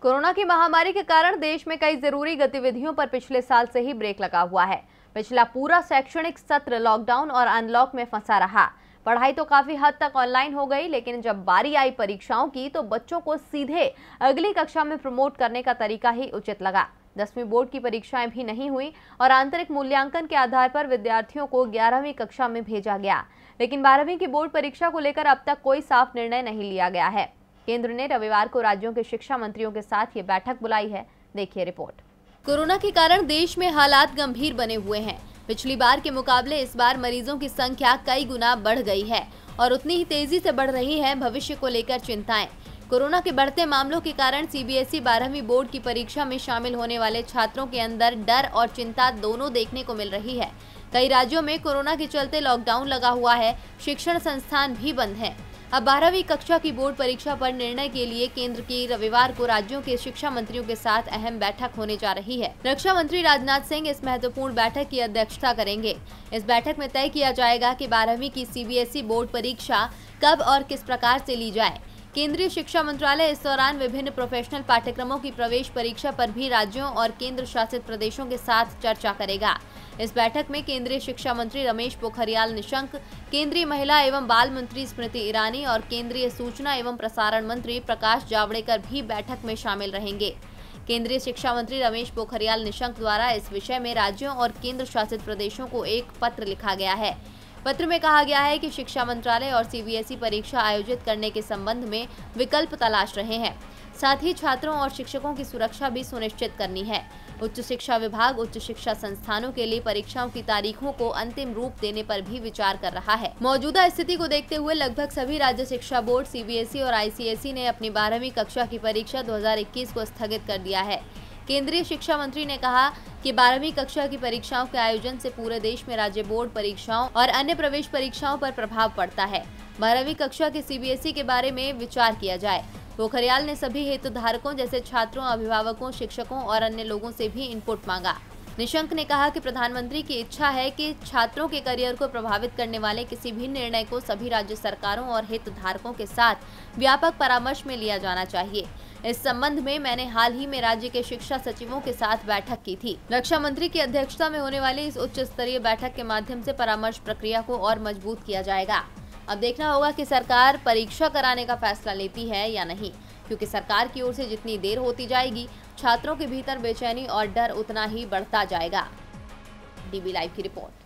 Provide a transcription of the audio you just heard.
Corona की महामारी के कारण देश में कई जरूरी गतिविधियों पर पिछले साल से ही ब्रेक लगा हुआ है। पिछला पूरा शैक्षणिक सत्र लॉकडाउन और अनलॉक में फंसा रहा। पढ़ाई तो काफी हद तक ऑनलाइन हो गई, लेकिन जब बारी आई परीक्षाओं की तो बच्चों को सीधे अगली कक्षा में प्रमोट करने का तरीका ही उचित लगा। 10वीं बोर्ड की परीक्षाएं भी नहीं हुई और आंतरिक मूल्यांकन के आधार पर विद्यार्थियों को 11वीं कक्षा में भेजा गया। लेकिन 12वीं की बोर्ड परीक्षा को लेकर अब तक कोई साफ निर्णय नहीं लिया गया है। केंद्र ने रविवार को राज्यों के शिक्षा मंत्रियों के साथ ये बैठक बुलाई है। देखिए रिपोर्ट। कोरोना के कारण देश में हालात गंभीर बने हुए हैं। पिछली बार के मुकाबले इस बार मरीजों की संख्या कई गुना बढ़ गई है और उतनी ही तेजी से बढ़ रही है भविष्य को लेकर चिंताएं। कोरोना के बढ़ते मामलों के कारण सीबीएसई 12वीं बोर्ड की परीक्षा में शामिल होने वाले छात्रों के अंदर डर और चिंता दोनों देखने को मिल रही है। कई राज्यों में कोरोना के चलते लॉकडाउन लगा हुआ है, शिक्षण संस्थान भी बंद हैं। अब 12वीं कक्षा की बोर्ड परीक्षा पर निर्णय के लिए केंद्र की रविवार को राज्यों के शिक्षा मंत्रियों के साथ अहम बैठक होने जा रही है। रक्षा मंत्री राजनाथ सिंह इस महत्वपूर्ण बैठक की अध्यक्षता करेंगे। इस बैठक में तय किया जाएगा कि 12वीं की सीबीएसई बोर्ड परीक्षा कब और किस प्रकार से ली जाए। केंद्रीय शिक्षा मंत्रालय इस दौरान विभिन्न प्रोफेशनल पाठ्यक्रमों की प्रवेश परीक्षा पर भी राज्यों और केंद्र शासित प्रदेशों के साथ चर्चा करेगा। इस बैठक में केंद्रीय शिक्षा मंत्री रमेश पोखरियाल निशंक, केंद्रीय महिला एवं बाल मंत्री स्मृति ईरानी और केंद्रीय सूचना एवं प्रसारण मंत्री प्रकाश जावड़ेकर भी बैठक में शामिल रहेंगे। केंद्रीय शिक्षा मंत्री रमेश पोखरियाल निशंक द्वारा इस विषय में राज्यों और केंद्र शासित प्रदेशों को एक पत्र लिखा गया है। पत्र में कहा गया है कि शिक्षा मंत्रालय और सीबीएसई परीक्षा आयोजित करने के संबंध में विकल्प तलाश रहे हैं। साथ ही छात्रों और शिक्षकों की सुरक्षा भी सुनिश्चित करनी है। उच्च शिक्षा विभाग उच्च शिक्षा संस्थानों के लिए परीक्षाओं की तारीखों को अंतिम रूप देने पर भी विचार कर रहा है। मौजूदा स्थिति को देखते हुए लगभग सभी राज्य शिक्षा बोर्ड सीबीएसई और आईसीएसई ने अपनी 12वीं कक्षा की परीक्षा 2021 को स्थगित कर दिया है। केंद्रीय शिक्षा मंत्री ने कहा कि 12वीं कक्षा की परीक्षाओं के आयोजन से पूरे देश में राज्य बोर्ड परीक्षाओं और अन्य प्रवेश परीक्षाओं पर प्रभाव पड़ता है। 12वीं कक्षा के सीबीएसई के बारे में विचार किया जाए। पोखरियाल ने सभी हितधारकों जैसे छात्रों, अभिभावकों, शिक्षकों और अन्य लोगों से भी इनपुट मांगा। निशंक ने कहा कि प्रधानमंत्री की इच्छा है कि छात्रों के करियर को प्रभावित करने वाले किसी भी निर्णय को सभी राज्य सरकारों और हितधारकों के साथ व्यापक परामर्श में लिया जाना चाहिए। इस संबंध में मैंने हाल ही में राज्य के शिक्षा सचिवों के साथ बैठक की थी। रक्षा मंत्री की अध्यक्षता में होने वाली इस उच्च स्तरीय बैठक के माध्यम से परामर्श प्रक्रिया को और मजबूत किया जाएगा। अब देखना होगा कि सरकार परीक्षा कराने का फैसला लेती है या नहीं, क्योंकि सरकार की ओर से जितनी देर होती जाएगी, छात्रों के भीतर बेचैनी और डर उतना ही बढ़ता जाएगा। डीबी लाइव की रिपोर्ट।